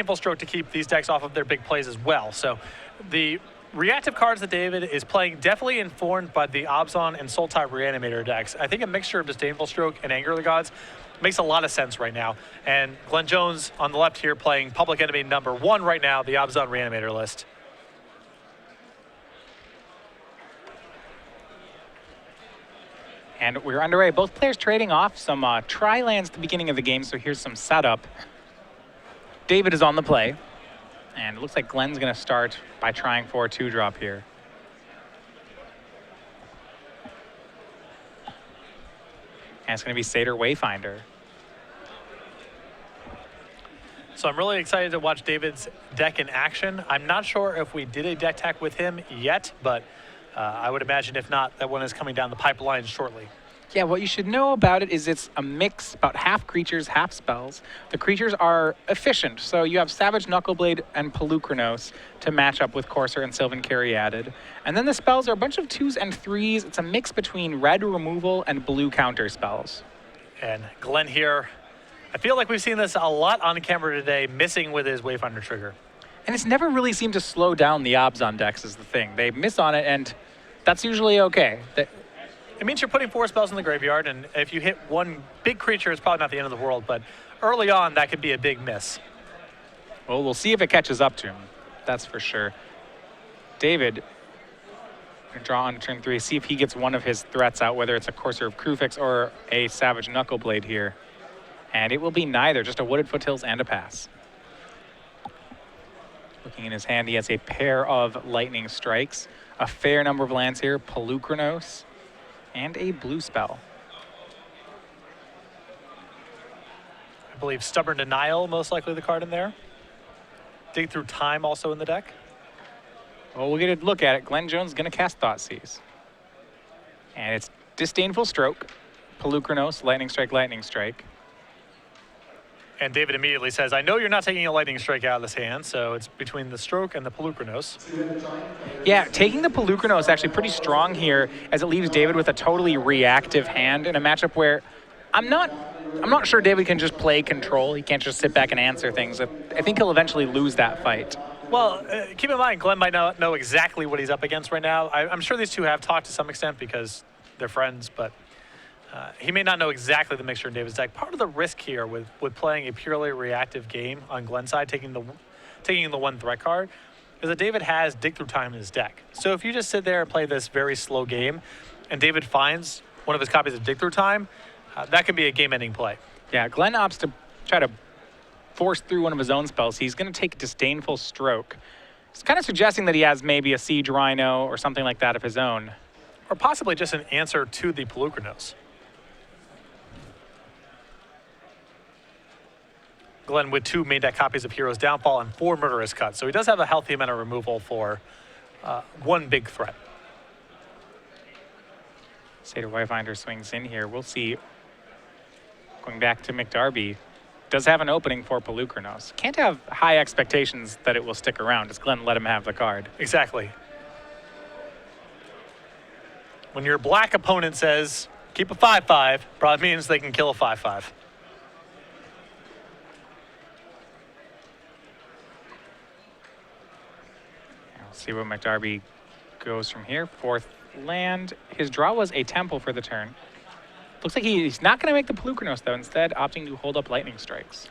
Disdainful Stroke to keep these decks off of their big plays as well. So the reactive cards that David is playing definitely informed by the Abzan and Sultai Reanimator decks. I think a mixture of Disdainful Stroke and Anger of the Gods makes a lot of sense right now. And Glenn Jones on the left here playing Public Enemy #1 right now, the Abzan Reanimator list. And we're underway. Both players trading off some tri-lands at the beginning of the game, so here's some setup. David is on the play, and it looks like Glenn's going to start by trying for a 2-drop here. And it's going to be Satyr Wayfinder. So I'm really excited to watch David's deck in action. I'm not sure if we did a deck tech with him yet, but I would imagine if not, that one is coming down the pipeline shortly. Yeah, what you should know about it is it's a mix, about half creatures, half spells. The creatures are efficient, so you have Savage Knuckleblade and Pelucranos to match up with Courser and Sylvan Caryatid. And then the spells are a bunch of 2s and 3s. It's a mix between red removal and blue counter spells. And Glenn here, I feel like we've seen this a lot on camera today, missing with his Wayfinder trigger. And it's never really seemed to slow down the Abzan decks is the thing. They miss on it, and that's usually okay. It means you're putting 4 spells in the graveyard, and if you hit one big creature, it's probably not the end of the world, but early on, that could be a big miss. Well, we'll see if it catches up to him. That's for sure. David, draw on turn 3, see if he gets one of his threats out, whether it's a Courser of Krufix or a Savage Knuckleblade here. And it will be neither, just a Wooded Foothills and a pass. Looking in his hand, he has a pair of Lightning Strikes, a fair number of lands here, Pelucranos, and a blue spell. I believe Stubborn Denial, most likely the card in there. Dig Through Time also in the deck. Well, we'll get a look at it. Glenn Jones is going to cast Thoughtseize. And it's Disdainful Stroke, Pelucranos, Lightning Strike, Lightning Strike. And David immediately says, I know you're not taking a Lightning Strike out of this hand, so it's between the Stroke and the Pelucranos. Yeah, taking the Pelucranos is actually pretty strong here, as it leaves David with a totally reactive hand in a matchup where I'm not sure David can just play control. He can't just sit back and answer things. I think he'll eventually lose that fight. Well, keep in mind, Glenn might not know exactly what he's up against right now. I'm sure these two have talked to some extent because they're friends, but he may not know exactly the mixture in David's deck. Part of the risk here with playing a purely reactive game on Glenn's side, taking the one threat card, is that David has Dig Through Time in his deck. So if you just sit there and play this very slow game, and David finds one of his copies of Dig Through Time, that can be a game-ending play. Yeah, Glenn opts to try to force through one of his own spells. He's going to take Disdainful Stroke. It's kind of suggesting that he has maybe a Siege Rhino or something like that of his own. Or possibly just an answer to the Pelucranos. Glenn with 2 main deck copies of Hero's Downfall and 4 Murderous Cuts. So he does have a healthy amount of removal for one big threat. Satyr Wayfinder swings in here. We'll see. Going back to McDarby, does have an opening for Pelucranos. Can't have high expectations that it will stick around. Does Glenn let him have the card? Exactly. When your black opponent says, keep a 5/5, probably means they can kill a 5/5. See what McDarby goes from here. 4th land. His draw was a Temple for the turn. Looks like he's not going to make the Pelucranos, though, instead opting to hold up Lightning Strikes.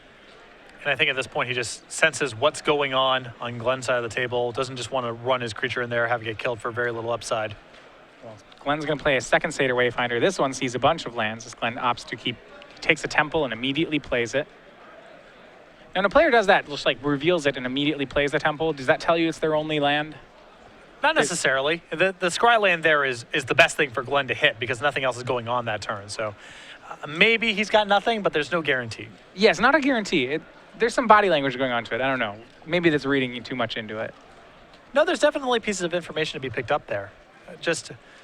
And I think at this point he just senses what's going on Glenn's side of the table, doesn't just want to run his creature in there, have it get killed for very little upside. Well, Glenn's going to play a second Satyr Wayfinder. This one sees a bunch of lands as Glenn opts to keep, takes a Temple and immediately plays it. Now, when a player does that, just like reveals it and immediately plays the Temple, does that tell you it's their only land? Not necessarily. The scry land there is the best thing for Glenn to hit because nothing else is going on that turn. So maybe he's got nothing, but there's no guarantee. Yeah, it's not a guarantee. There's some body language going on to it. I don't know. Maybe that's reading too much into it. No, there's definitely pieces of information to be picked up there.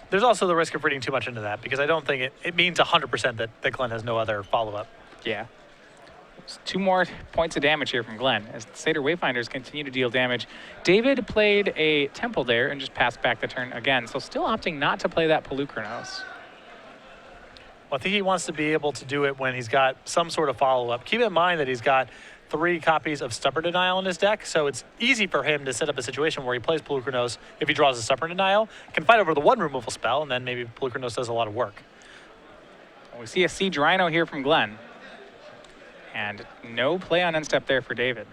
There's also the risk of reading too much into that because I don't think it means 100% that Glenn has no other follow-up. Yeah. 2 more points of damage here from Glenn as the Satyr Wayfinders continue to deal damage. David played a Temple there and just passed back the turn again, so still opting not to play that Pelucranos. Well, I think he wants to be able to do it when he's got some sort of follow-up. Keep in mind that he's got 3 copies of Stubborn Denial in his deck, so it's easy for him to set up a situation where he plays Polukranos if he draws a Stubborn Denial, can fight over the 1 removal spell, and then maybe Polukranos does a lot of work. We see a Siege Rhino here from Glenn. And no play on end step there for David.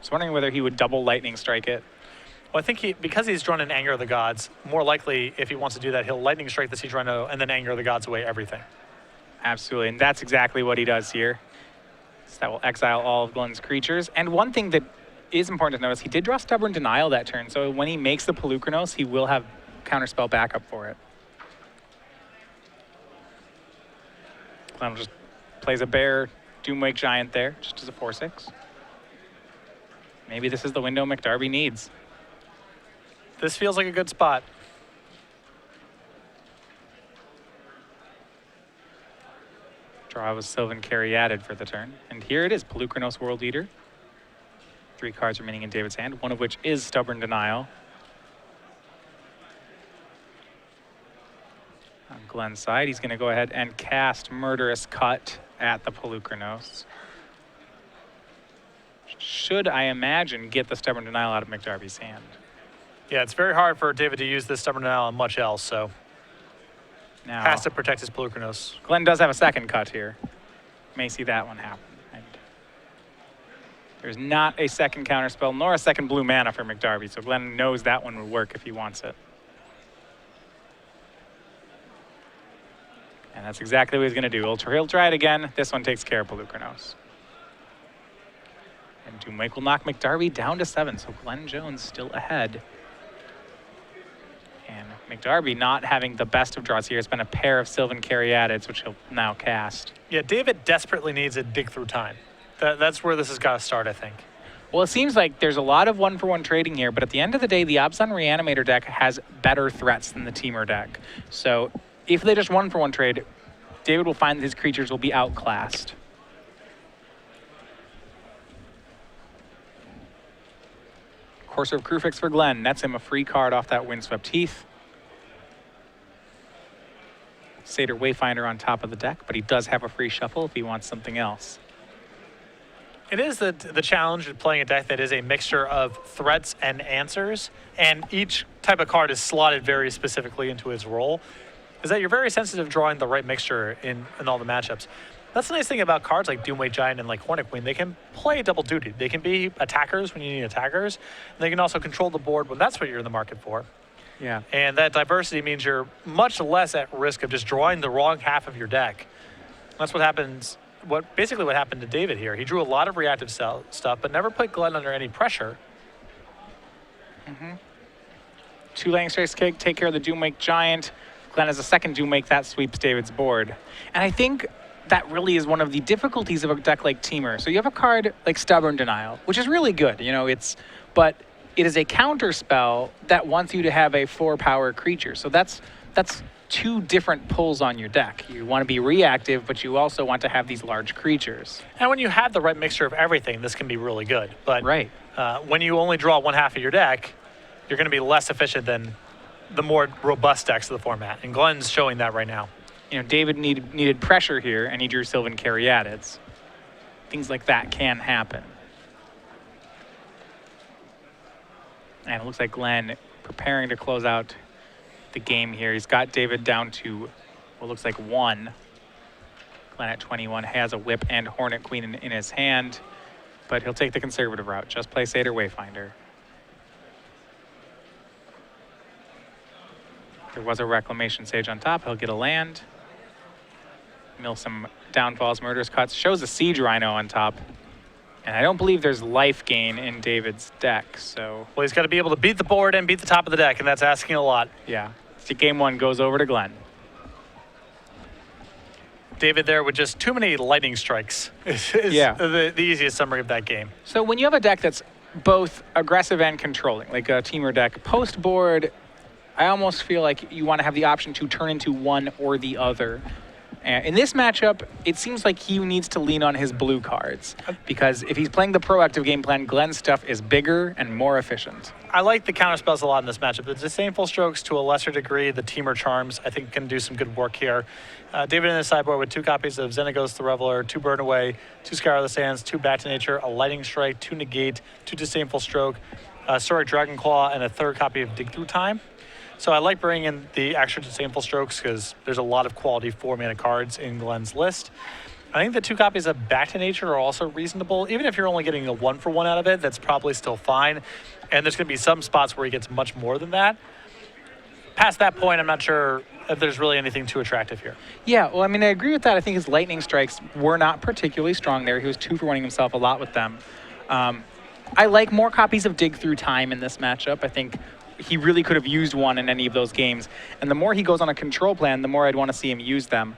Just wondering whether he would double Lightning Strike it. Well, I think because he's drawn an Anger of the Gods, more likely if he wants to do that, he'll Lightning Strike the Siege Rhino and then Anger of the Gods away everything. Absolutely, and that's exactly what he does here. So that will exile all of Glenn's creatures. And one thing that is important to notice, he did draw Stubborn Denial that turn, so when he makes the Polukranos, he will have counterspell backup for it. Glenn just plays a Bear Doomwake Giant there, just as a 4/6. Maybe this is the window McDarby needs. This feels like a good spot. Draw was Sylvan Caryatid for the turn. And here it is, Polukranos World Eater. 3 cards remaining in David's hand, one of which is Stubborn Denial. On Glenn's side, he's going to go ahead and cast Murderous Cut at the Polukranos. Should, I imagine, get the Stubborn Denial out of McDarby's hand. Yeah, it's very hard for David to use this Stubborn Denial on much else, so Now, has to protect his Polukranos. Glenn does have a second cut here. May see that one happen. And there's not a second counterspell nor a second blue mana for McDarby, so Glenn knows that one would work if he wants it. And that's exactly what he's going to do. He'll try it again. This one takes care of Polukranos. And Doomwake will knock McDarby down to 7, so Glenn Jones still ahead. And McDarby not having the best of draws here. It's been a pair of Sylvan Caryatids, which he'll now cast. Yeah, David desperately needs a dig through time. That's where this has got to start, I think. Well, it seems like there's a lot of 1-for-1 trading here, but at the end of the day, the Abzan Reanimator deck has better threats than the Teamer deck. So if they just 1-for-1 trade, David will find that his creatures will be outclassed. Courser of Krufix for Glenn. Nets him a free card off that Windswept Heath. Satyr Wayfinder on top of the deck, but he does have a free shuffle if he wants something else. It is the challenge of playing a deck that is a mixture of threats and answers, and each type of card is slotted very specifically into its role, is that you're very sensitive drawing the right mixture in all the matchups. That's the nice thing about cards like Doomwake Giant and like Hornet Queen. They can play double duty. They can be attackers when you need attackers, and they can also control the board when that's what you're in the market for. Yeah. And that diversity means you're much less at risk of just drawing the wrong half of your deck. That's what happens, basically what happened to David here. He drew a lot of reactive stuff, but never put Glenn under any pressure. Mm-hmm. 2 Lightning Strikes take care of the Doomwake Giant. Glenn has a second Doomwake, that sweeps David's board. And I think that really is one of the difficulties of a deck like Teamer. So you have a card like Stubborn Denial, which is really good, but it is a counter spell that wants you to have a 4-power creature. So that's 2 different pulls on your deck. You want to be reactive, but you also want to have these large creatures. And when you have the right mixture of everything, this can be really good. But right. When you only draw one half of your deck, you're going to be less efficient than the more robust decks of the format. And Glenn's showing that right now. David needed pressure here, and he drew Sylvan Caryatids. Things like that can happen. And it looks like Glenn preparing to close out the game here. He's got David down to what looks like 1. Glenn at 21 has a Whip and Hornet Queen in his hand, but he'll take the conservative route. Just play Satyr Wayfinder. There was a Reclamation Sage on top. He'll get a land. Mill some Downfalls, Murderous Cuts. Shows a Siege Rhino on top. And I don't believe there's life gain in David's deck, so... Well, he's got to be able to beat the board and beat the top of the deck, and that's asking a lot. Yeah. So game 1 goes over to Glenn. David there with just too many lightning strikes is the easiest summary of that game. So when you have a deck that's both aggressive and controlling, like a Teamer deck, post-board, I almost feel like you want to have the option to turn into one or the other. And in this matchup, it seems like he needs to lean on his blue cards because if he's playing the proactive game plan, Glenn's stuff is bigger and more efficient. I like the counter spells a lot in this matchup. The Disdainful Strokes, to a lesser degree, the Teamer Charms, I think can do some good work here. David in the sideboard with 2 copies of Xenagos the Reveler, 2 Burn Away, 2 Scour the Sands, 2 Back to Nature, a Lightning Strike, 2 Negate, 2 Disdainful Stroke, Storic Dragon Claw, and a 3rd copy of Dig Through Time. So I like bringing in the extra Disdainful Strokes because there's a lot of quality 4-mana cards in Glenn's list. I think the 2 copies of Back to Nature are also reasonable. Even if you're only getting a 1-for-1 out of it, that's probably still fine. And there's going to be some spots where he gets much more than that. Past that point, I'm not sure if there's really anything too attractive here. Yeah, well, I mean, I agree with that. I think his Lightning Strikes were not particularly strong there. He was 2-for-1ing himself a lot with them. I like more copies of Dig Through Time in this matchup. I think he really could have used one in any of those games. And the more he goes on a control plan, the more I'd want to see him use them.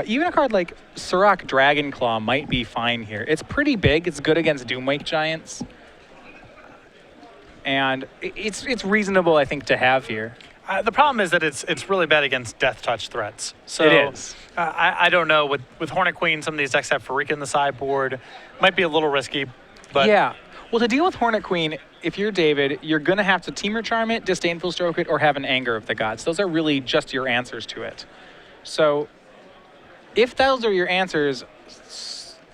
Even a card like Surrak Dragonclaw might be fine here. It's pretty big. It's good against Doomwake Giants. And it's reasonable, I think, to have here. The problem is that it's really bad against Death Touch threats. So it is. I don't know. With Hornet Queen, some of these decks have Farika in the sideboard. Might be a little risky, but... Yeah. Well, to deal with Hornet Queen, if you're David, you're going to have to Teamer Charm it, Disdainful Stroke it, or have an Anger of the Gods. Those are really just your answers to it. So if those are your answers,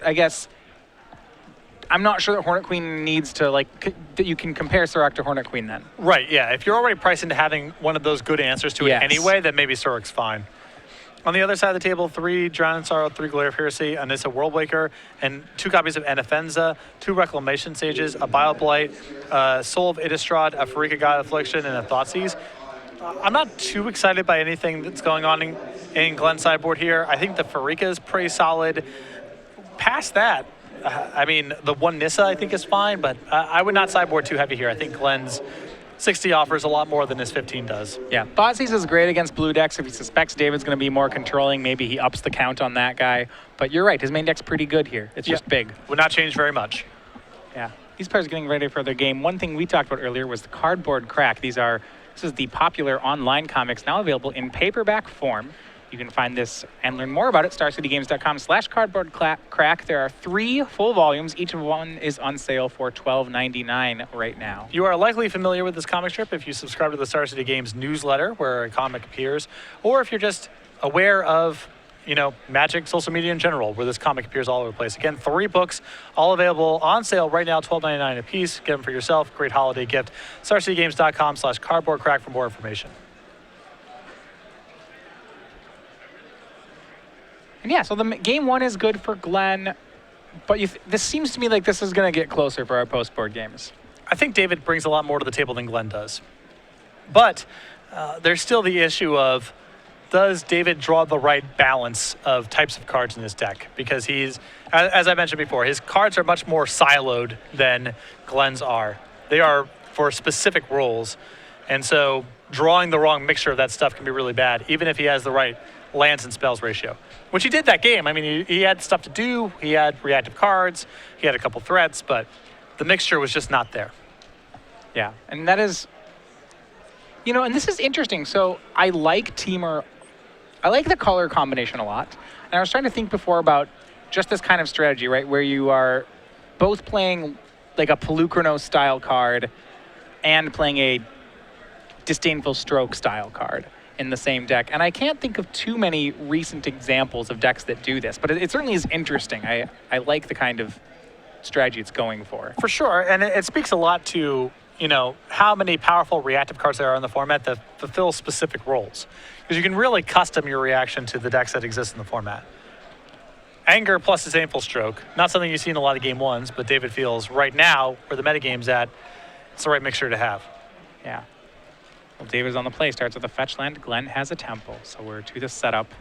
I guess I'm not sure that Hornet Queen needs to, that you can compare Surrak to Hornet Queen then. Right, yeah. If you're already priced into having one of those good answers to it anyway, then maybe Surrak's fine. On the other side of the table, 3 Drown in Sorrow, 3 Glare of Heresy, Anissa Worldwaker, and 2 copies of Anafenza, 2 Reclamation Sages, a Bioblight, Soul of Idistrad, a Farika God Affliction, and a Thoughtseize. I'm not too excited by anything that's going on in Glenn's sideboard here. I think the Farika is pretty solid. Past that, I mean, the 1 Nissa I think is fine, but I would not sideboard too heavy here. I think Glenn's 60 offers a lot more than his 15 does. Yeah, Thoughtseize is great against blue decks. If he suspects David's going to be more controlling, maybe he ups the count on that guy. But you're right, his main deck's pretty good here. It's just big. Would not change very much. Yeah, these players are getting ready for their game. One thing we talked about earlier was the Cardboard Crack. This is the popular online comics now available in paperback form. You can find this and learn more about it, starcitygames.com/cardboardcrack. There are 3 full volumes. Each of one is on sale for $12.99 right now. You are likely familiar with this comic strip if you subscribe to the Star City Games newsletter where a comic appears, or if you're just aware of, Magic, social media in general, where this comic appears all over the place. Again, 3 books, all available on sale right now, $12.99 a piece. Get them for yourself. Great holiday gift. StarCityGames.com/cardboardcrack for more information. And yeah, so the game 1 is good for Glenn, but this seems to me like this is going to get closer for our post-board games. I think David brings a lot more to the table than Glenn does. But there's still the issue of, does David draw the right balance of types of cards in his deck? Because he's, as I mentioned before, his cards are much more siloed than Glenn's are. They are for specific roles. And so drawing the wrong mixture of that stuff can be really bad, even if he has the right lands and spells ratio, which he did that game. I mean, he had stuff to do. He had reactive cards. He had a couple threats, but the mixture was just not there. Yeah, and that is, and this is interesting. So I like the color combination a lot. And I was trying to think before about just this kind of strategy, right, where you are both playing like a Pelucrano style card and playing a Disdainful Stroke style card in the same deck. And I can't think of too many recent examples of decks that do this, but it certainly is interesting. I like the kind of strategy it's going for. For sure, and it speaks a lot to, how many powerful reactive cards there are in the format that fulfill specific roles. Because you can really custom your reaction to the decks that exist in the format. Anger plus Disdainful Stroke, not something you see in a lot of game 1s, but David feels right now, where the metagame's at, it's the right mixture to have. Yeah. Well, David's on the play, starts with a fetch land. Glenn has a temple, so we're to the setup.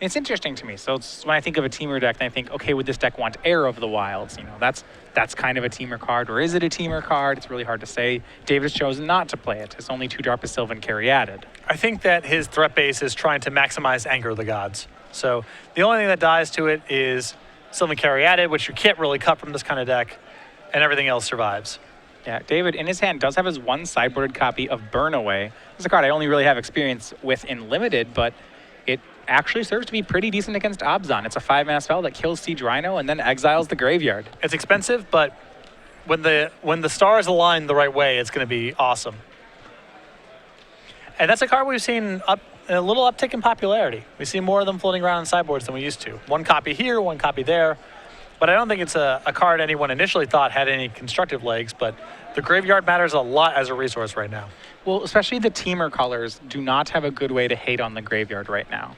It's interesting to me. So when I think of a teamer deck, I think, okay, would this deck want Heir of the Wilds? That's kind of a teamer card, or is it a teamer card? It's really hard to say. David's chosen not to play it. It's only 2-drop is Sylvan Caryatid. I think that his threat base is trying to maximize Anger of the Gods. So the only thing that dies to it is Sylvan Caryatid, which you can't really cut from this kind of deck, and everything else survives. Yeah, David in his hand does have his one sideboarded copy of Burn Away. This is a card I only really have experience with in Limited, but it actually serves to be pretty decent against Abzan. It's a 5-mana spell that kills Siege Rhino and then exiles the graveyard. It's expensive, but when the stars align the right way, it's going to be awesome. And that's a card we've seen a little uptick in popularity. We see more of them floating around in sideboards than we used to. One copy here, one copy there. But I don't think it's a card anyone initially thought had any constructive legs, but the graveyard matters a lot as a resource right now. Well, especially the teamer colors do not have a good way to hate on the graveyard right now.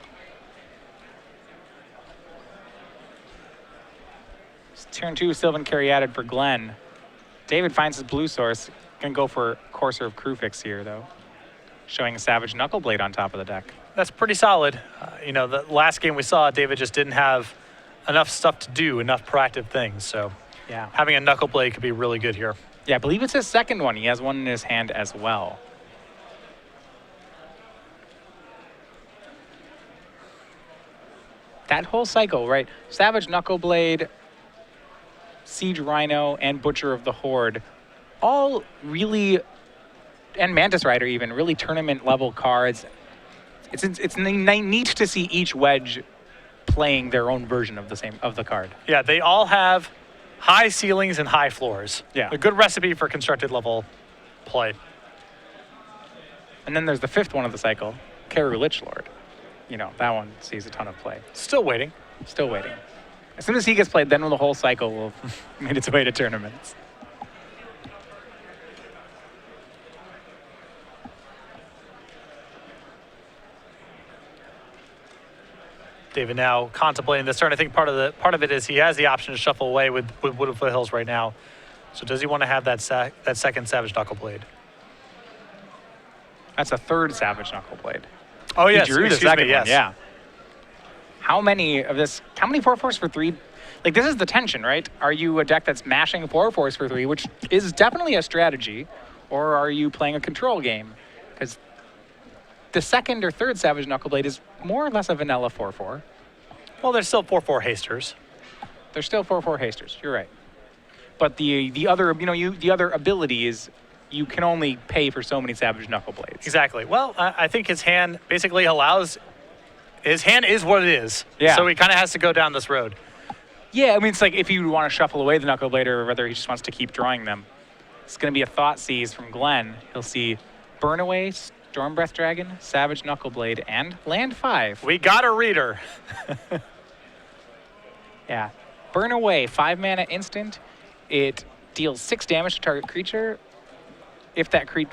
It's turn 2, Sylvan Caryatid for Glenn. David finds his blue source. Gonna go for Courser of Krufix here, though. Showing a Savage Knuckleblade on top of the deck. That's pretty solid. The last game we saw, David just didn't have enough stuff to do, enough proactive things. So yeah, having a Knuckleblade could be really good here. Yeah, I believe it's his second one. He has one in his hand as well. That whole cycle, right? Savage Knuckleblade, Siege Rhino, and Butcher of the Horde, all really, and Mantis Rider even, really tournament level cards. It's neat to see each wedge playing their own version of the card. Yeah, they all have high ceilings and high floors. Yeah. A good recipe for constructed level play. And then there's the fifth one of the cycle, Karu Lichlord. That one sees a ton of play. Still waiting. Still waiting. As soon as he gets played, then the whole cycle will make its way to tournaments. David now contemplating this turn. I think part of it is he has the option to shuffle away with Wood of Foothills right now. So does he want to have that second Savage Knuckleblade? That's a third Savage Knuckleblade. Oh yes, he drew the second yes. one. Yeah. How many 4/4s for 3? Like, this is the tension, right? Are you a deck that's mashing 4/4s for 3, which is definitely a strategy, or are you playing a control game? Because the second or third Savage Knuckleblade is more or less a vanilla 4/4. Well, there's still 4/4 hasters. There's still 4/4 hasters. You're right. But the other ability is you can only pay for so many Savage Knuckleblades. Exactly. Well, I think his hand basically allows. His hand is what it is. Yeah. So he kind of has to go down this road. Yeah, I mean, it's like if you want to shuffle away the Knuckleblade or whether he just wants to keep drawing them. It's going to be a Thought Seize from Glenn. He'll see Burn Away, Stormbreath Dragon, Savage Knuckleblade, and Land 5. We got a reader. Yeah. Burn Away, 5-mana instant. It deals 6 damage to target creature.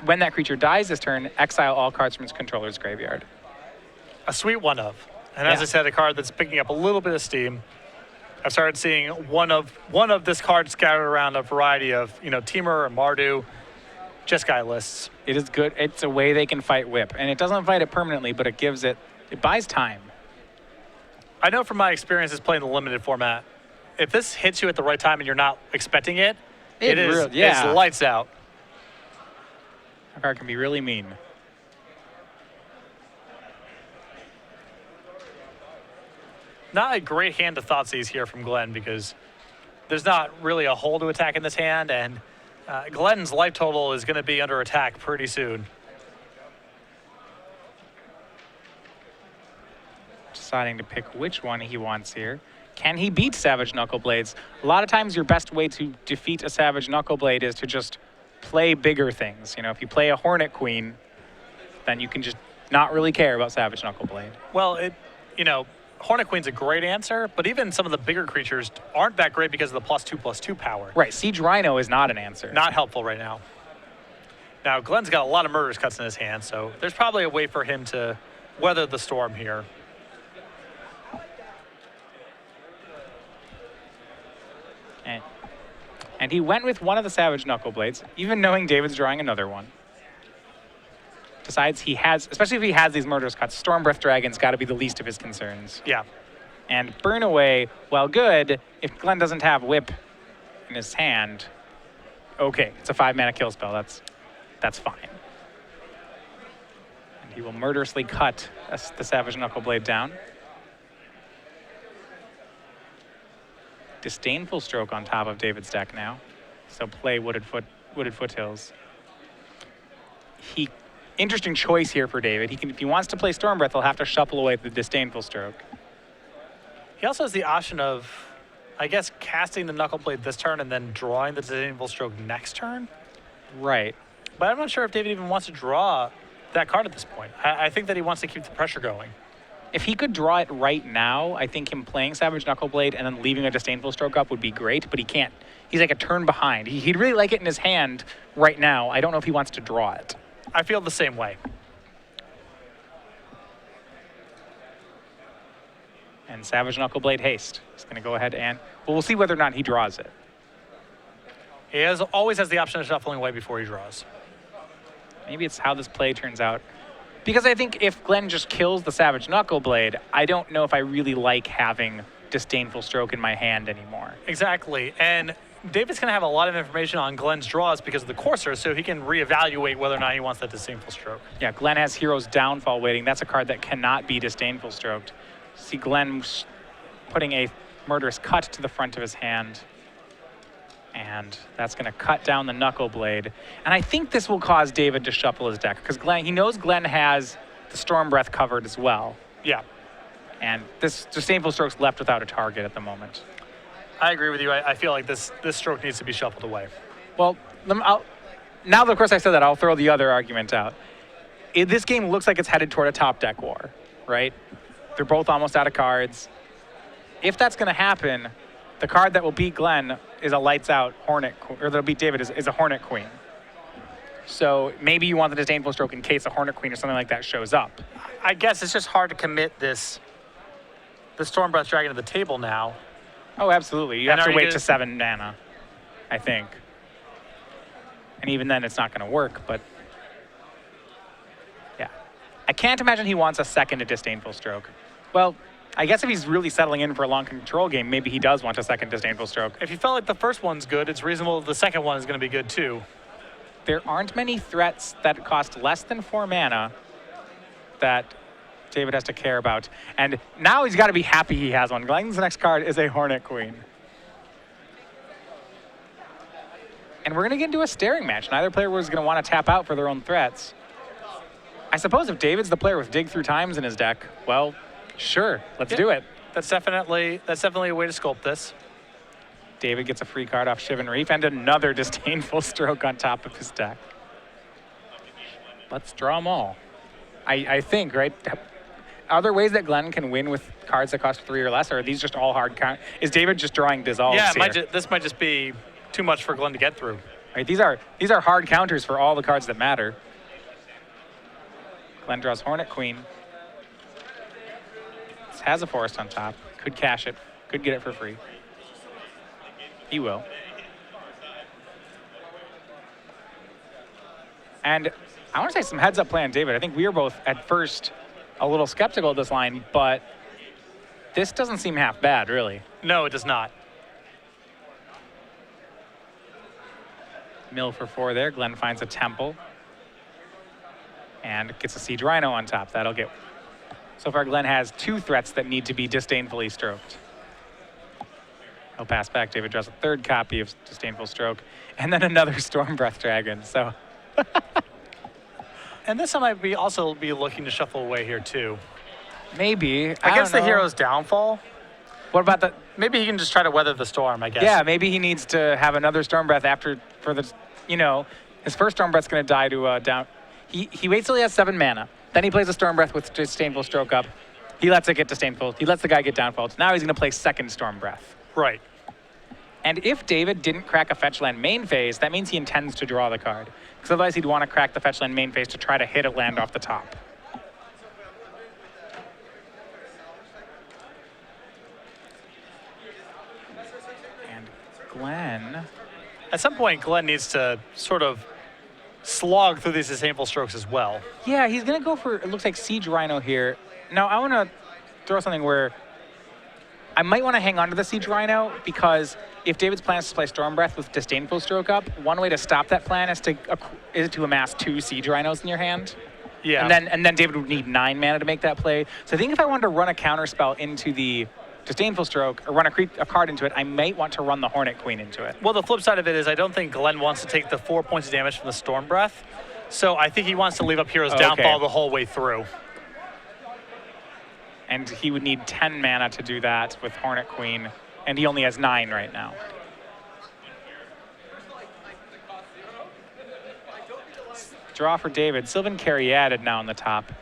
When that creature dies this turn, exile all cards from its controller's graveyard. A sweet one of. And as I said, a card that's picking up a little bit of steam. I've started seeing one of this card scattered around a variety of, Teamer and Mardu, Jeskai lists. It is good. It's a way they can fight Whip. And it doesn't fight it permanently, but it buys time. I know from my experiences playing the limited format, if this hits you at the right time and you're not expecting it, it's lights out. That card can be really mean. Not a great hand to Thoughtseize here from Glenn because there's not really a hole to attack in this hand, and Glenn's life total is going to be under attack pretty soon. Deciding to pick which one he wants here. Can he beat Savage Knuckleblades? A lot of times your best way to defeat a Savage Knuckleblade is to just play bigger things. If you play a Hornet Queen, then you can just not really care about Savage Knuckleblade. Well, Hornet Queen's a great answer, but even some of the bigger creatures aren't that great because of the +2/+2 power. Right, Siege Rhino is not an answer. Not helpful right now. Now, Glenn's got a lot of Murderous Cuts in his hand, so there's probably a way for him to weather the storm here. And he went with one of the Savage Knuckleblades, even knowing David's drawing another one. Decides especially if he has these Murderous Cuts, Stormbreath Dragon's got to be the least of his concerns. Yeah. And Burn Away, while good, if Glenn doesn't have Whip in his hand, okay, it's a 5-mana kill spell. That's fine. And he will murderously cut the Savage Knuckleblade down. Disdainful Stroke on top of David's deck now. So play Wooded Wooded Foothills. Interesting choice here for David. If he wants to play Storm Breath, he'll have to shuffle away the Disdainful Stroke. He also has the option of, I guess, casting the Knuckle Blade this turn and then drawing the Disdainful Stroke next turn. Right. But I'm not sure if David even wants to draw that card at this point. I think that he wants to keep the pressure going. If he could draw it right now, I think him playing Savage Knuckleblade and then leaving a Disdainful Stroke up would be great, but he can't. He's like a turn behind. He'd really like it in his hand right now. I don't know if he wants to draw it. I feel the same way. And Savage Knuckleblade Haste. He's going to go ahead and... Well, we'll see whether or not he draws it. He always has the option of shuffling away before he draws. Maybe it's how this play turns out. Because I think if Glenn just kills the Savage Knuckleblade, I don't know if I really like having Disdainful Stroke in my hand anymore. Exactly. And David's going to have a lot of information on Glenn's draws because of the Courser, so he can reevaluate whether or not he wants that Disdainful Stroke. Yeah, Glenn has Hero's Downfall waiting. That's a card that cannot be Disdainful Stroked. See Glenn putting a Murderous Cut to the front of his hand. And that's going to cut down the Knuckleblade. And I think this will cause David to shuffle his deck because he knows Glenn has the Storm Breath covered as well. Yeah. And this Disdainful Stroke's left without a target at the moment. I agree with you. I feel like this stroke needs to be shuffled away. Well, now that of course I said that, I'll throw the other argument out. This game looks like it's headed toward a top deck war, right? They're both almost out of cards. If that's going to happen, the card that will beat Glenn is a lights out Hornet, or that'll beat David is a Hornet Queen. So maybe you want the Disdainful Stroke in case a Hornet Queen or something like that shows up. I guess it's just hard to commit the Storm Breath Dragon to the table now. Oh, absolutely. You have to wait to 7 mana, I think. And even then, it's not going to work, but yeah. I can't imagine he wants a second Disdainful Stroke. Well, I guess if he's really settling in for a long control game, maybe he does want a second Disdainful Stroke. If you felt like the first one's good, it's reasonable the second one is going to be good too. There aren't many threats that cost less than 4 mana that David has to care about. And now he's got to be happy he has one. Glenn's next card is a Hornet Queen. And we're going to get into a staring match. Neither player was going to want to tap out for their own threats. I suppose if David's the player with Dig Through Times in his deck, well, sure, let's do it. That's definitely a way to sculpt this. David gets a free card off Shivan Reef and another Disdainful Stroke on top of his deck. Let's draw them all. I think, right? Are there ways that Glenn can win with cards that cost 3 or less, or are these just all hard count? Is David just drawing dissolves here? This might just be too much for Glenn to get through. Right, these are hard counters for all the cards that matter. Glenn draws Hornet Queen. This has a forest on top. Could cash it. Could get it for free. He will. And I want to say some heads up play on David. I think we were both at first a little skeptical of this line, but this doesn't seem half bad, really. No, it does not. Mill for 4 there. Glenn finds a Temple. And gets a Siege Rhino on top. That'll get... So far, Glenn has 2 threats that need to be disdainfully stroked. He'll pass back. David draws a 3rd copy of Disdainful Stroke. And then another Storm Breath Dragon, so... And this I might also be looking to shuffle away here, too. Maybe. I guess the Hero's Downfall. What about the... Maybe he can just try to weather the storm, I guess. Yeah, maybe he needs to have another Storm Breath for the... You know, his first Storm Breath's going to die to down... He waits till he has 7 mana. Then he plays a Storm Breath with Disdainful Stroke up. He lets it get Disdainful. He lets the guy get Downfall. Now he's going to play second Storm Breath. Right. And if David didn't crack a fetch land main phase, that means he intends to draw the card. Because otherwise he'd want to crack the fetch land main phase to try to hit a land off the top. And Glenn... At some point, Glenn needs to sort of slog through these Disdainful Strokes as well. Yeah, he's going to go for, it looks like Siege Rhino here. Now, I want to throw something where I might want to hang on to the Siege Rhino because if David's plan is to play Storm Breath with Disdainful Stroke up, one way to stop that plan is to amass 2 Siege Rhinos in your hand. Yeah. And then David would need 9 mana to make that play. So I think if I wanted to run a counter spell into the Disdainful Stroke or run a card into it, I might want to run the Hornet Queen into it. Well, the flip side of it is I don't think Glenn wants to take the 4 points of damage from the Storm Breath. So I think he wants to leave up Hero's Downfall the whole way through. And he would need 10 mana to do that with Hornet Queen, and he only has 9 right now. Draw for David. Sylvan Caryatid now on the top.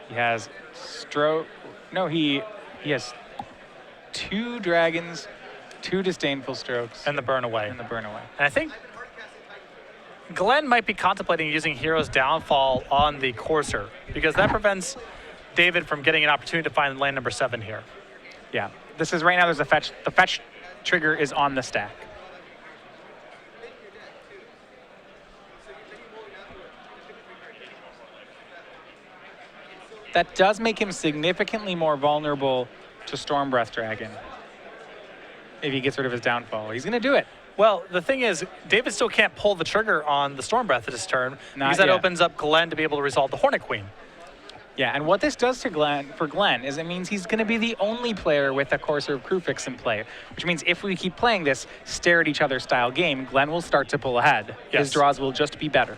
He has Stroke. No, he has 2 dragons, 2 Disdainful Strokes. And the Burn Away. And I think Glenn might be contemplating using Hero's Downfall on the Courser because that prevents David from getting an opportunity to find land number 7 here. Yeah. This is right now there's a fetch. The fetch trigger is on the stack. That does make him significantly more vulnerable to Storm Breath Dragon if he gets rid of his downfall. He's going to do it. Well, the thing is, David still can't pull the trigger on the Storm Breath this turn because that opens up Glenn to be able to resolve the Hornet Queen. Yeah, and what this does to Glenn is it means he's going to be the only player with a Courser of Crewfix in play, which means if we keep playing this stare at each other style game, Glenn will start to pull ahead. Yes. His draws will just be better.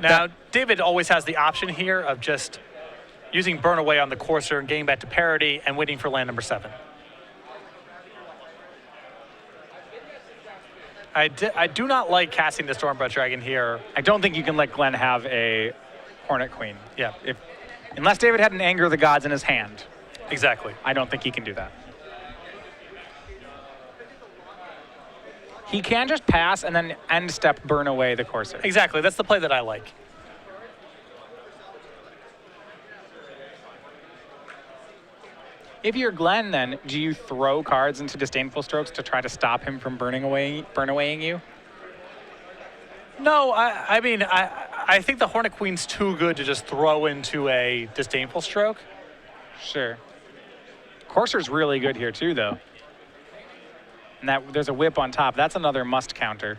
Now, David always has the option here of just using Burn Away on the Courser and getting back to parity and waiting for land number 7. I do not like casting the Stormbreath Dragon here. I don't think you can let Glenn have a Hornet Queen. Yeah. Unless David had an Anger of the Gods in his hand. Exactly. I don't think he can do that. He can just pass and then end step Burn Away the Courser. Exactly. That's the play that I like. If you're Glenn, then, do you throw cards into Disdainful Strokes to try to stop him from burn awaying you? No, I mean, I think the Hornet Queen's too good to just throw into a Disdainful Stroke. Sure. Courser's really good here, too, though. And there's a whip on top. That's another must counter.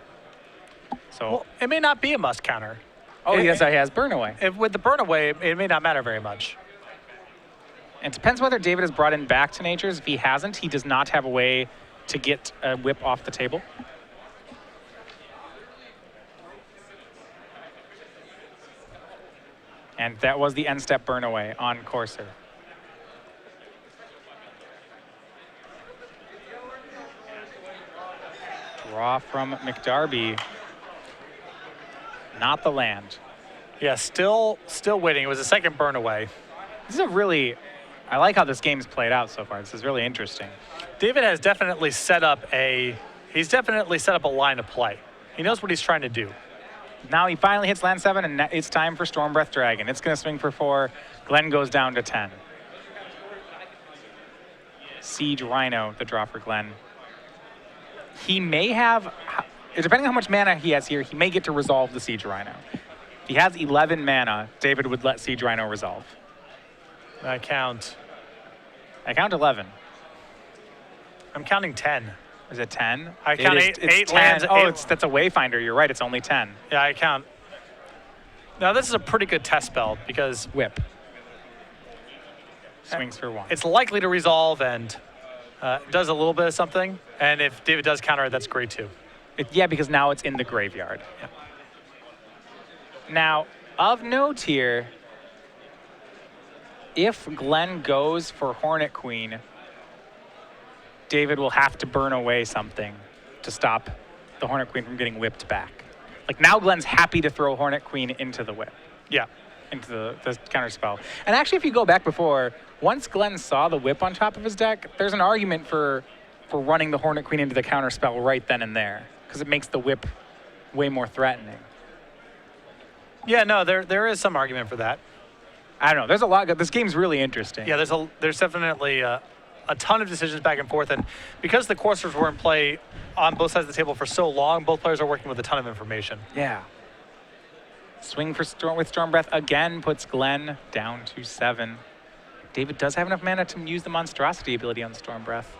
So Well, it may not be a must counter. yes, he has Burn Away. With the Burn Away, it may not matter very much. It depends whether David has brought in Back to Natures. If he hasn't, he does not have a way to get a whip off the table. And that was the end step Burn Away on Courser. Draw from McDarby. Not the land. Yeah, still waiting. It was a second Burn Away. This is a really, I like how this game's played out so far. This is really interesting. David has definitely set up a line of play. He knows what he's trying to do. Now he finally hits land 7, and it's time for Storm Breath Dragon. It's going to swing for 4. Glenn goes down to 10. Siege Rhino, the draw for Glenn. He may have, depending on how much mana he has here, he may get to resolve the Siege Rhino. If he has 11 mana, David would let Siege Rhino resolve. I count 11. I'm counting 10. Is it 10? I count eight 10. lands. Oh, that's a Wayfinder. You're right. It's only 10. Yeah, I count. Now, this is a pretty good test spell because Whip. Swings for 1. it's likely to resolve and does a little bit of something. And if David does counter it, that's great too. Yeah, because now it's in the graveyard. Yeah. Now, of note here, if Glenn goes for Hornet Queen, David will have to burn away something to stop the Hornet Queen from getting whipped back. Like now Glenn's happy to throw Hornet Queen into the whip, Yeah. into the counter spell. And actually, if you go back before, once Glenn saw the whip on top of his deck, there's an argument for running the Hornet Queen into the counter spell right then and there, because it makes the whip way more threatening. Yeah, no, there is some argument for that. I don't know. There's a lot. This game's really interesting. Yeah, there's definitely a ton of decisions back and forth, and because the Coursers were in play on both sides of the table for so long, both players are working with a ton of information. Yeah. Swing for with Storm Breath again puts Glenn down to 7. David does have enough mana to use the Monstrosity ability on Storm Breath.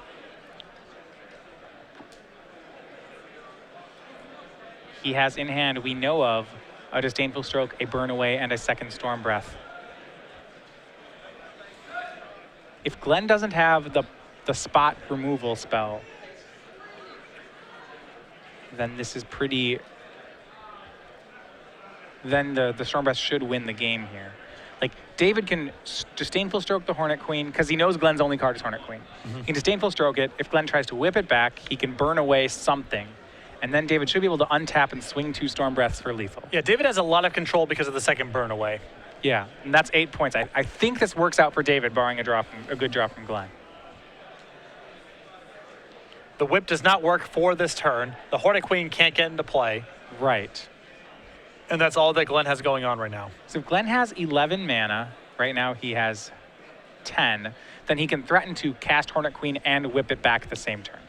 He has in hand, we know of, a Disdainful Stroke, a Burn Away, and a second Storm Breath. If Glenn doesn't have the spot removal spell, then this is pretty... Then the Storm Breath should win the game here. Like, David can Disdainful Stroke the Hornet Queen, because he knows Glenn's only card is Hornet Queen. He can Disdainful Stroke it. If Glenn tries to whip it back, he can burn away something. And then David should be able to untap and swing 2 Storm Breaths for lethal. Yeah, David has a lot of control because of the second burn away. Yeah, and that's 8 points. I think this works out for David, barring a good draw from Glenn. The whip does not work for this turn. The Hornet Queen can't get into play. Right. And that's all that Glenn has going on right now. So if Glenn has 11 mana, right now he has 10, then he can threaten to cast Hornet Queen and whip it back the same turn.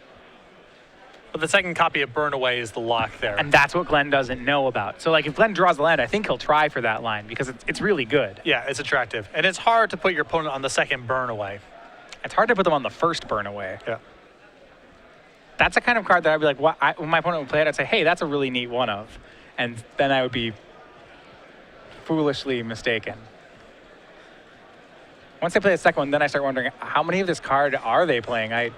But the second copy of Burn Away is the lock there. And that's what Glenn doesn't know about. So like if Glenn draws the land, I think he'll try for that line because it's really good. Yeah, it's attractive. And it's hard to put your opponent on the second Burn Away. It's hard to put them on the first Burn Away. Yeah. That's the kind of card that I'd be like, when my opponent would play it, I'd say, hey, that's a really neat one of. And then I would be foolishly mistaken. Once I play the second one, then I start wondering, how many of this card are they playing?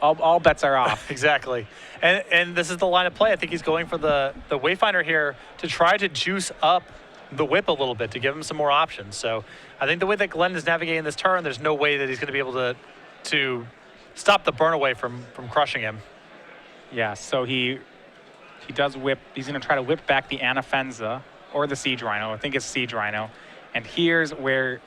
All bets are off. Exactly. And this is the line of play. I think he's going for the Wayfinder here to try to juice up the whip a little bit to give him some more options. So I think the way that Glenn is navigating this turn, there's no way that he's going to be able to stop the burn away from crushing him. Yeah, so he does whip. He's going to try to whip back the Anafenza or the Siege Rhino. I think it's Siege Rhino. And here's where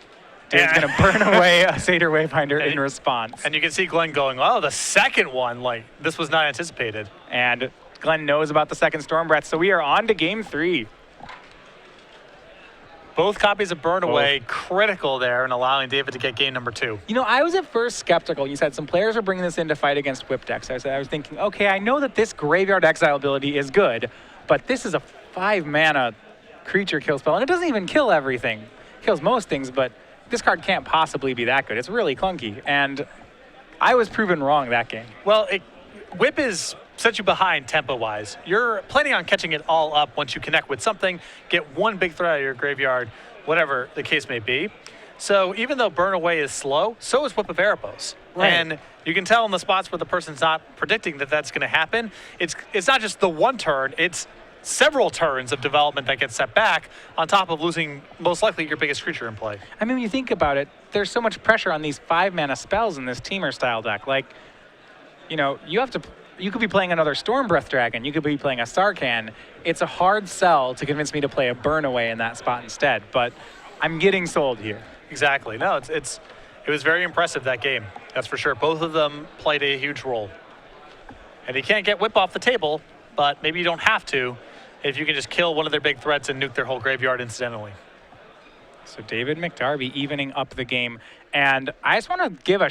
Dave's going to burn away a Satyr Wayfinder in response. And you can see Glenn going, oh, the second one, like, this was not anticipated. And Glenn knows about the second Storm Breath, so we are on to game 3. Both copies of Burn Away critical there and allowing David to get game number 2. You know, I was at first skeptical. You said some players are bringing this in to fight against whip decks. I was thinking, okay, I know that this Graveyard Exile ability is good, but this is a 5-mana creature kill spell, and it doesn't even kill everything. It kills most things, but this card can't possibly be that good. It's really clunky, and I was proven wrong that game. Well, whip is set you behind tempo-wise. You're planning on catching it all up once you connect with something, get one big threat out of your graveyard, whatever the case may be. So even though Burn Away is slow, so is Whip of Erebos. Right. And you can tell in the spots where the person's not predicting that that's going to happen. It's not just the one turn, it's several turns of development that gets set back on top of losing most likely your biggest creature in play. I mean, when you think about it, there's so much pressure on these 5-mana spells in this Teamer style deck. Like, you know, you could be playing another Storm Breath Dragon, you could be playing a Sarkhan. It's a hard sell to convince me to play a Burn Away in that spot instead, but I'm getting sold here. Exactly. No, it was very impressive, that game. That's for sure. Both of them played a huge role. And he can't get Whip off the table, but maybe you don't have to if you can just kill one of their big threats and nuke their whole graveyard incidentally. So David McDarby evening up the game. And I just want to give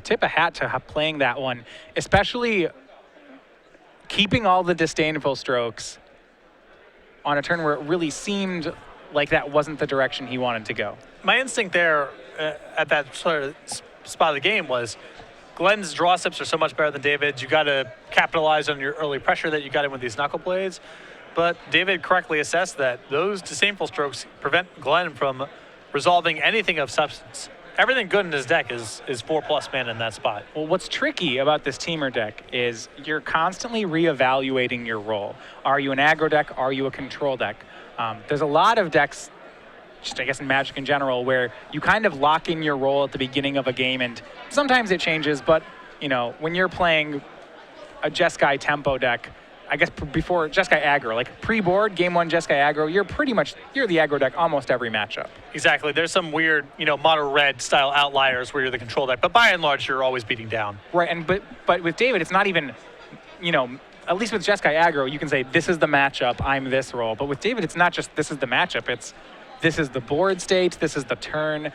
tip a hat to playing that one, especially keeping all the Disdainful Strokes on a turn where it really seemed like that wasn't the direction he wanted to go. My instinct there at that sort of spot of the game was Glenn's draw steps are so much better than David's. You got to capitalize on your early pressure that you got in with these Knuckle Blades. But David correctly assessed that those Disdainful Strokes prevent Glenn from resolving anything of substance. Everything good in his deck is 4+ mana in that spot. Well, what's tricky about this Teamer deck is you're constantly reevaluating your role. Are you an aggro deck? Are you a control deck? There's a lot of decks, just I guess in Magic in general, where you kind of lock in your role at the beginning of a game, and sometimes it changes, but you know, when you're playing a Jeskai tempo deck, I guess before Jeskai aggro, like pre-board, game 1 Jeskai aggro, you're the aggro deck almost every matchup. Exactly. There's some weird, mono red style outliers where you're the control deck, but by and large, you're always beating down. Right, and but with David, it's not even, at least with Jeskai aggro, you can say, this is the matchup, I'm this role. But with David, it's not just this is the matchup, it's this is the board state, this is the turn.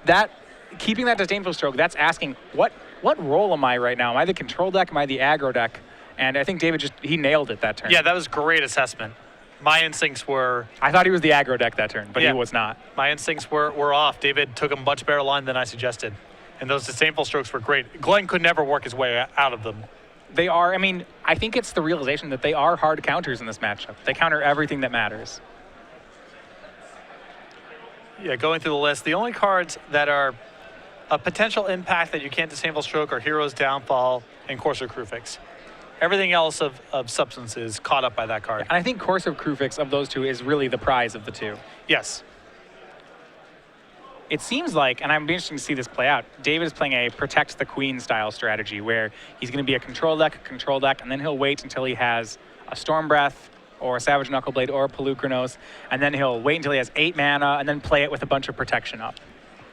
That keeping that Disdainful Stroke, that's asking, what role am I right now? Am I the control deck? Am I the aggro deck? And I think David he nailed it that turn. Yeah, that was great assessment. My instincts were... I thought he was the aggro deck that turn, but he was not. My instincts were off. David took a much better line than I suggested. And those Disdainful Strokes were great. Glenn could never work his way out of them. They are, I mean, I think it's the realization that they are hard counters in this matchup. They counter everything that matters. Yeah, going through the list, the only cards that are a potential impact that you can't disable stroke are Hero's Downfall and Courser Crewfix. Everything else of substance is caught up by that card. And I think Courser Crewfix of those two is really the prize of the two. Yes. It seems like, and I'm interested to see this play out, David is playing a protect the queen style strategy where he's going to be a control deck, and then he'll wait until he has a Storm Breath or a Savage Knuckleblade or a Pelucranos, and then he'll wait until he has 8 mana and then play it with a bunch of protection up.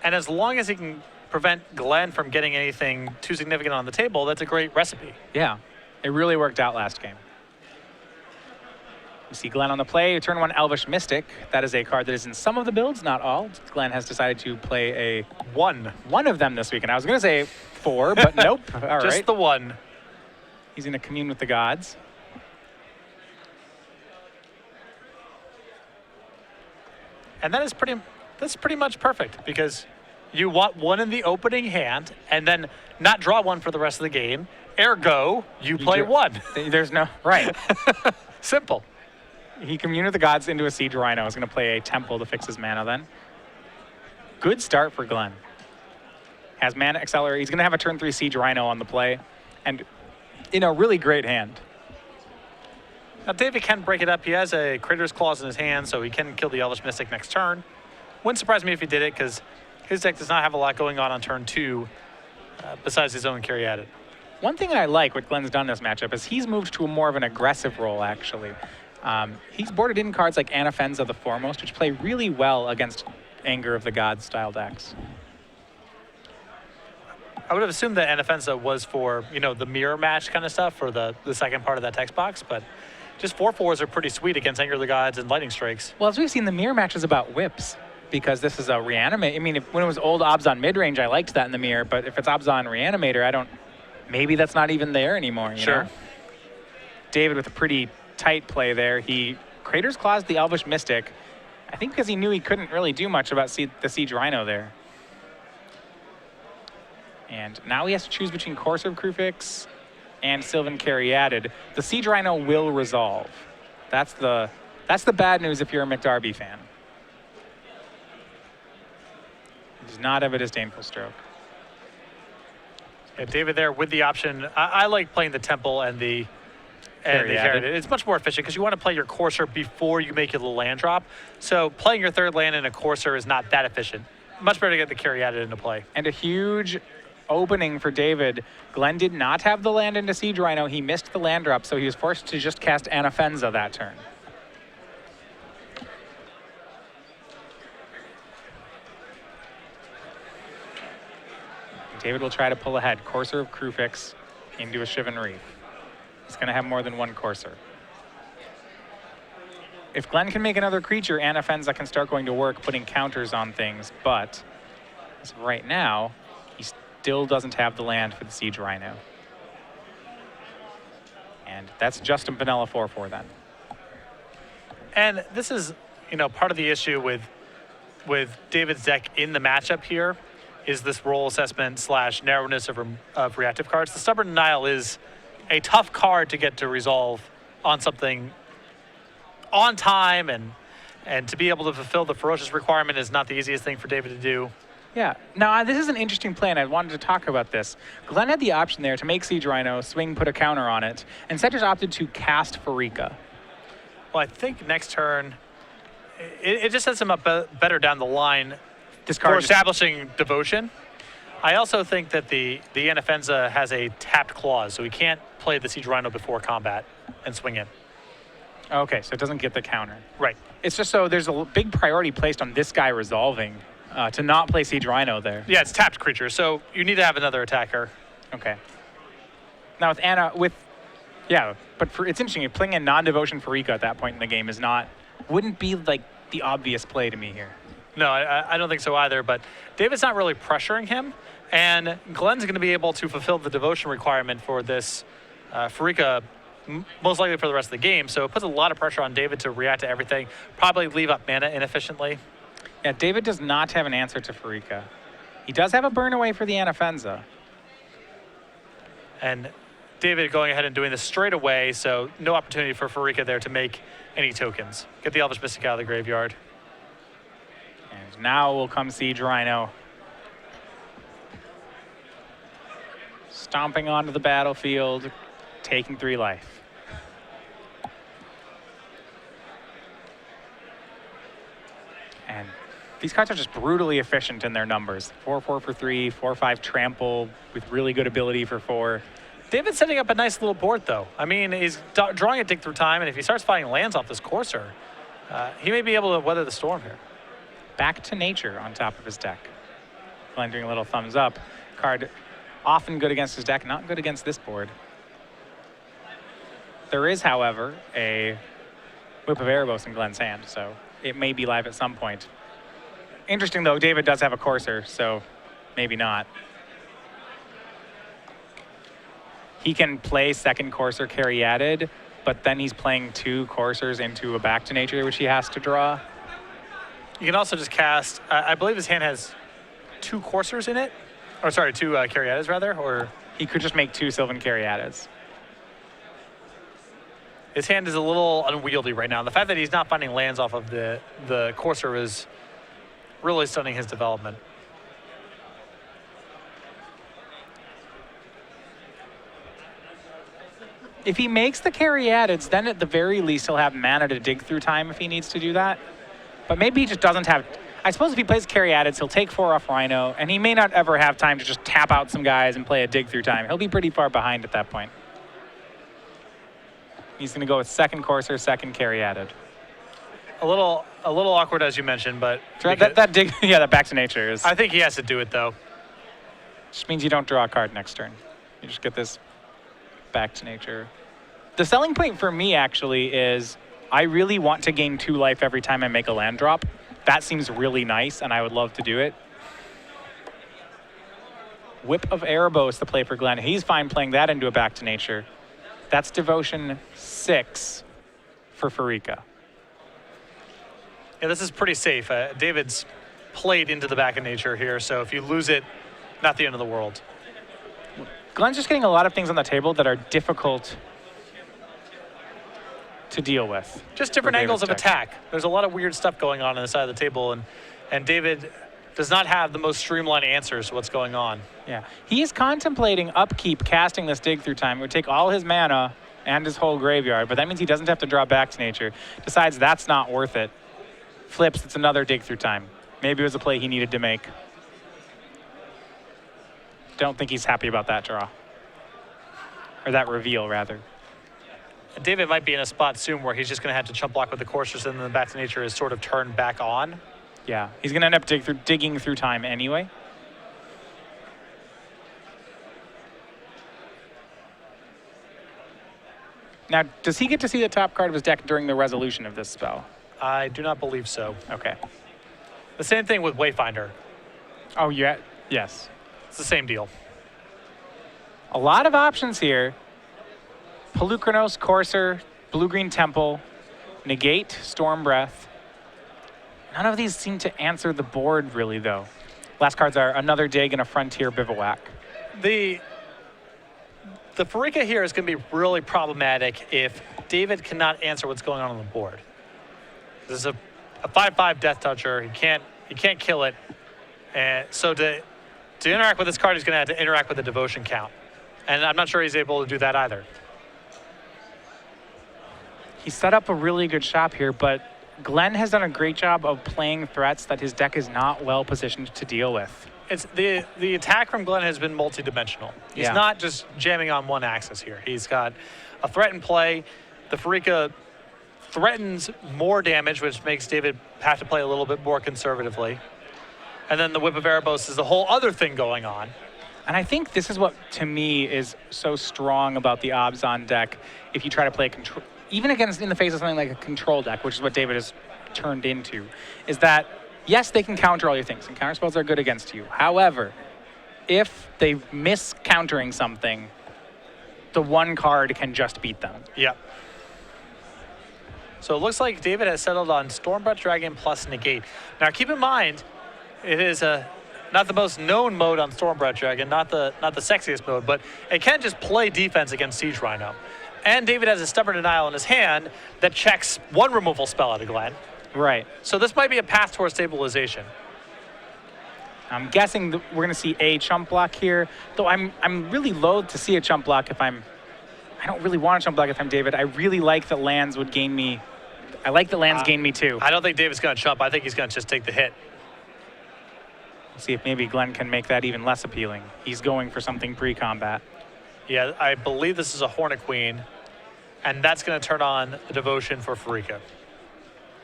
And as long as he can prevent Glenn from getting anything too significant on the table, that's a great recipe. Yeah, it really worked out last game. You see Glenn on the play, turn 1 Elvish Mystic. That is a card that is in some of the builds, not all. Glenn has decided to play a one of them this weekend. I was going to say 4, but nope. All right. Just the one. He's going to commune with the gods. And that's pretty much perfect because you want one in the opening hand and then not draw one for the rest of the game. Ergo, you play one. There's no, right. Simple. He communed with the gods into a Siege Rhino. He's going to play a Temple to fix his mana then. Good start for Glenn. Has mana accelerate. He's going to have a turn 3 Siege Rhino on the play. And in a really great hand. Now, David can break it up. He has a Crater's Claws in his hand, so he can kill the Elvish Mystic next turn. Wouldn't surprise me if he did it, because his deck does not have a lot going on turn 2, besides his own Caryatid. One thing that I like what Glenn's done in this matchup is he's moved to a more of an aggressive role, actually. He's boarded in cards like Anafenza the Foremost, which play really well against Anger of the Gods style decks. I would have assumed that Anafenza was for, the mirror match kind of stuff for the second part of that text box, but just 4/4s are pretty sweet against Anger of the Gods and Lightning Strikes. Well, as we've seen, the mirror match is about whips because this is a reanimate. I mean, when it was old Obzon midrange, I liked that in the mirror, but if it's Obzon Reanimator, maybe that's not even there anymore, you know? David with a pretty tight play there. He Crater's Claws the Elvish Mystic, I think because he knew he couldn't really do much about the Siege Rhino there. And now he has to choose between Courser Crewfix and Sylvan Caryatid. The Siege Rhino will resolve. That's the bad news if you're a McDarby fan. He does not have a disdainful stroke. Yeah, David there with the option. I like playing the Temple and the Caryatid. It's much more efficient because you want to play your Courser before you make your little land drop. So playing your third land in a Courser is not that efficient. Much better to get the Caryatid into play. And a huge opening for David. Glenn did not have the land into Siege Rhino. He missed the land drop, so he was forced to just cast Anafenza that turn. David will try to pull ahead. Courser of Crewfix into a Shivan Reef. He's going to have more than one Courser. If Glenn can make another creature, Anafenza can start going to work, putting counters on things, but as of right now, he still doesn't have the land for the Siege Rhino. And that's just a vanilla 4/4 then. And this is, part of the issue with David's deck in the matchup here is this role assessment / narrowness of reactive cards. The Stubborn Denial is a tough card to get to resolve on something on time, and to be able to fulfill the Ferocious requirement is not the easiest thing for David to do. Yeah. Now, this is an interesting play, and I wanted to talk about this. Glenn had the option there to make Siege Rhino, swing, put a counter on it, and instead just opted to cast Pharika. Well, I think next turn, it just sets him up better down the line for establishing Devotion. I also think that the Anafenza has a tapped clause, so he can't play the Siege Rhino before combat and swing in. Okay, so it doesn't get the counter. Right. It's just so there's a big priority placed on this guy resolving to not play Siege Rhino there. Yeah, it's tapped creature, so you need to have another attacker. Okay. Now but it's interesting. Playing a non-Devotion Pharika at that point in the game wouldn't be like the obvious play to me here. No, I don't think so either, but David's not really pressuring him, and Glenn's going to be able to fulfill the Devotion requirement for this Pharika most likely for the rest of the game, so it puts a lot of pressure on David to react to everything, probably leave up mana inefficiently. Yeah, David does not have an answer to Pharika. He does have a burn away for the Anafenza. And David going ahead and doing this straight away, so no opportunity for Farika there to make any tokens. Get the Elvish Mystic out of the graveyard. And now we'll come Siege Rhino. Stomping onto the battlefield, taking 3 life. And these cards are just brutally efficient in their numbers. 4/4 for 3, 4/5 trample with really good ability for 4. David's setting up a nice little board, though. I mean, he's drawing a dig through time, and if he starts finding lands off this Courser, he may be able to weather the storm here. Back to Nature on top of his deck. Glenn doing a little thumbs up. Card often good against his deck, not good against this board. There is, however, a Whip of Erebos in Glenn's hand, so it may be live at some point. Interesting, though, David does have a Courser, so maybe not. He can play second Courser Caryatid, but then he's playing 2 Coursers into a Back to Nature, which he has to draw. You can also just cast, I believe his hand has 2 Coursers in it. Or sorry, 2 Caryatids rather, or? He could just make 2 Sylvan Caryatids. His hand is a little unwieldy right now. The fact that he's not finding lands off of the Courser is really stunning his development. If he makes the Caryatids, then at the very least he'll have mana to dig through time if he needs to do that. But maybe he just doesn't have... I suppose if he plays Caryatids, he'll take 4 off Rhino, and he may not ever have time to just tap out some guys and play a dig through time. He'll be pretty far behind at that point. He's going to go with second Courser, second Caryatid. A little awkward, as you mentioned, but... That dig, yeah, that Back to Nature is... I think he has to do it, though. Just means you don't draw a card next turn. You just get this Back to Nature. The selling point for me, actually, is I really want to gain 2 life every time I make a land drop. That seems really nice, and I would love to do it. Whip of Erebos to play for Glenn. He's fine playing that into a Back to Nature. That's Devotion 6 for Farika. Yeah, this is pretty safe. David's played into the Back of Nature here, so if you lose it, not the end of the world. Glenn's just getting a lot of things on the table that are difficult to deal with. Just different angles of attack. There's a lot of weird stuff going on the side of the table, and David does not have the most streamlined answers to what's going on. Yeah, he is contemplating upkeep casting this dig through time. It would take all his mana and his whole graveyard, but that means he doesn't have to draw Back to Nature. Decides that's not worth it. Flips, it's another dig through time. Maybe it was a play he needed to make. Don't think he's happy about that draw. Or that reveal, rather. David might be in a spot soon where he's just going to have to chump block with the Coursers, and then the Back to Nature is sort of turned back on. Yeah, he's going to end up digging through time anyway. Now, does he get to see the top card of his deck during the resolution of this spell? I do not believe so. Okay. The same thing with Wayfinder. Oh, yeah. Yes. It's the same deal. A lot of options here. Pelucranos, Courser, Blue-Green Temple, Negate, Storm Breath. None of these seem to answer the board, really, though. Last cards are another dig and a Frontier Bivouac. The Farika here is going to be really problematic if David cannot answer what's going on the board. This is a 5/5 Death Toucher. He can't kill it. And so to interact with this card, he's going to have to interact with the Devotion count. And I'm not sure he's able to do that either. He set up a really good shop here, but Glenn has done a great job of playing threats that his deck is not well positioned to deal with. It's the attack from Glenn has been multidimensional. He's not just jamming on one axis here. He's got a threat in play. The Farika threatens more damage, which makes David have to play a little bit more conservatively. And then the Whip of Erebos is a whole other thing going on. And I think this is what, to me, is so strong about the Obzon deck. If you try to play a control, even against in the face of something like a control deck, which is what David has turned into, is that, yes, they can counter all your things, and counter spells are good against you. However, if they miss countering something, the one card can just beat them. Yep. So it looks like David has settled on Stormbreath Dragon plus Negate. Now keep in mind, it is not the most known mode on Stormbreath Dragon, not the sexiest mode, but it can just play defense against Siege Rhino. And David has a Stubborn Denial in his hand that checks one removal spell out of Glenn. Right. So this might be a path towards stabilization. I'm guessing that we're going to see a chump block here, though I'm really loath to see a chump block if I don't really want a chump block if I'm David. I really like that lands would gain me. I like that lands gain me too. I don't think David's going to chump. I think he's going to just take the hit. See if maybe Glenn can make that even less appealing. He's going for something pre-combat. Yeah, I believe this is a Hornet Queen, and that's going to turn on the Devotion for Farika.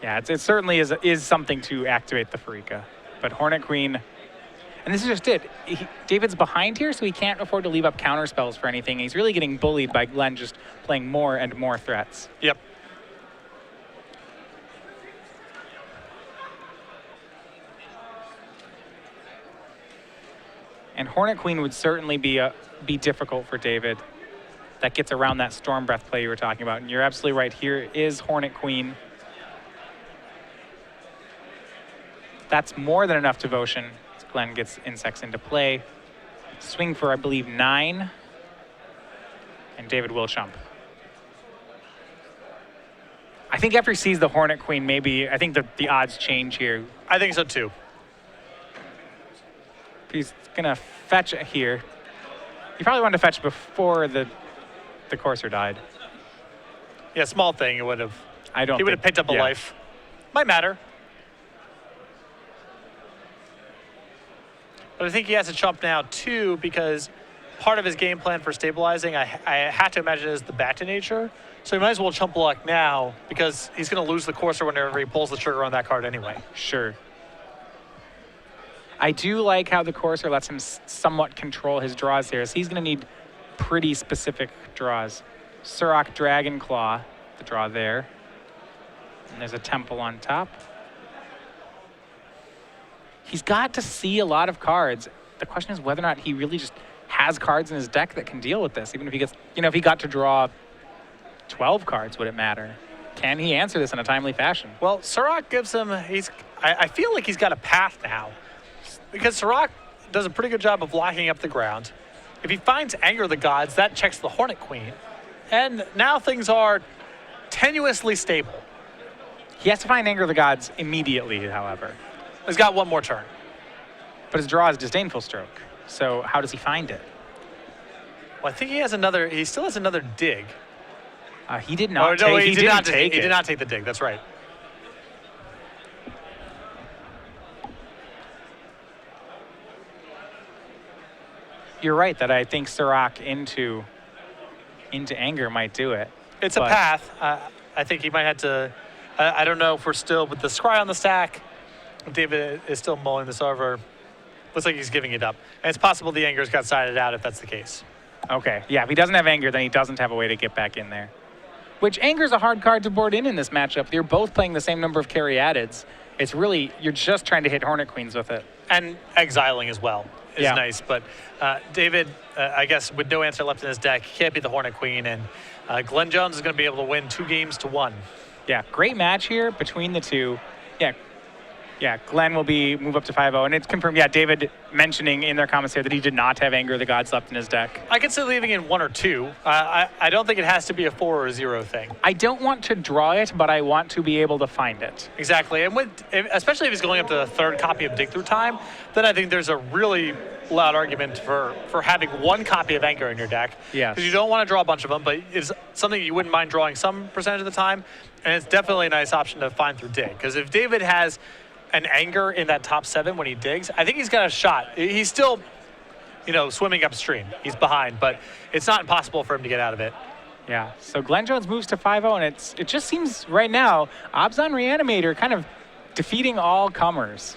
Yeah, it certainly is something to activate the Farika. But Hornet Queen, and this is just it. David's behind here, so he can't afford to leave up counter spells for anything. He's really getting bullied by Glenn just playing more and more threats. Yep. And Hornet Queen would certainly be difficult for David. That gets around that Storm Breath play you were talking about. And you're absolutely right. Here is Hornet Queen. That's more than enough devotion. Glenn gets insects into play. Swing for, I believe, 9. And David will chump. I think after he sees the Hornet Queen, maybe, I think the odds change here. I think so too. He's gonna fetch it here. He probably wanted to fetch before the Courser died. Yeah, small thing. It would have. He would have picked up a life. Might matter. But I think he has to chump now too, because part of his game plan for stabilizing, I have to imagine, is the Bat nature. So he might as well chump block now, because he's going to lose the Courser whenever he pulls the trigger on that card anyway. Sure. I do like how the Courser lets him somewhat control his draws here. So he's going to need pretty specific draws. Surrak Dragonclaw, the draw there. And there's a Temple on top. He's got to see a lot of cards. The question is whether or not he really just has cards in his deck that can deal with this. Even if he gets, if he got to draw 12 cards, would it matter? Can he answer this in a timely fashion? Well, Surrak gives him, I feel like he's got a path now. Because Surrak does a pretty good job of locking up the ground. If he finds Anger of the Gods, that checks the Hornet Queen. And now things are tenuously stable. He has to find Anger of the Gods immediately, however. He's got one more turn. But his draw is Disdainful Stroke. So how does he find it? Well, I think he still has another dig. He did not take it. He did not take the dig, that's right. You're right that I think Surrak into Anger might do it. It's a path. I think he might have to, I don't know if we're still with the Scry on the stack. David is still mulling this over. Looks like he's giving it up. And it's possible the Anger's got sided out if that's the case. Okay, yeah, if he doesn't have Anger, then he doesn't have a way to get back in there. Which Anger's a hard card to board in this matchup. You're both playing the same number of Caryatids. It's really, you're just trying to hit Hornet Queens with it. And exiling as well is nice. But David, I guess, with no answer left in his deck, he can't be the Hornet Queen. And Glenn Jones is going to be able to win 2 games to 1. Yeah, great match here between the two. Yeah, Glenn will move up to 5-0, and it's confirmed. Yeah, David mentioning in their comments here that he did not have Anger of the Gods left in his deck. I could see leaving in 1 or 2. I don't think it has to be a 4 or a 0 thing. I don't want to draw it, but I want to be able to find it. Exactly, and especially if he's going up to the 3rd copy of Dig Through Time, then I think there's a really loud argument for having 1 copy of Anger in your deck. Yes. Because you don't want to draw a bunch of them, but it's something you wouldn't mind drawing some percentage of the time, and it's definitely a nice option to find through Dig. Because if David has an Anger in that top 7 when he digs, I think he's got a shot. He's still, swimming upstream. He's behind, but it's not impossible for him to get out of it. Yeah, so Glenn Jones moves to 5-0, and it just seems right now, Abzan Reanimator kind of defeating all comers.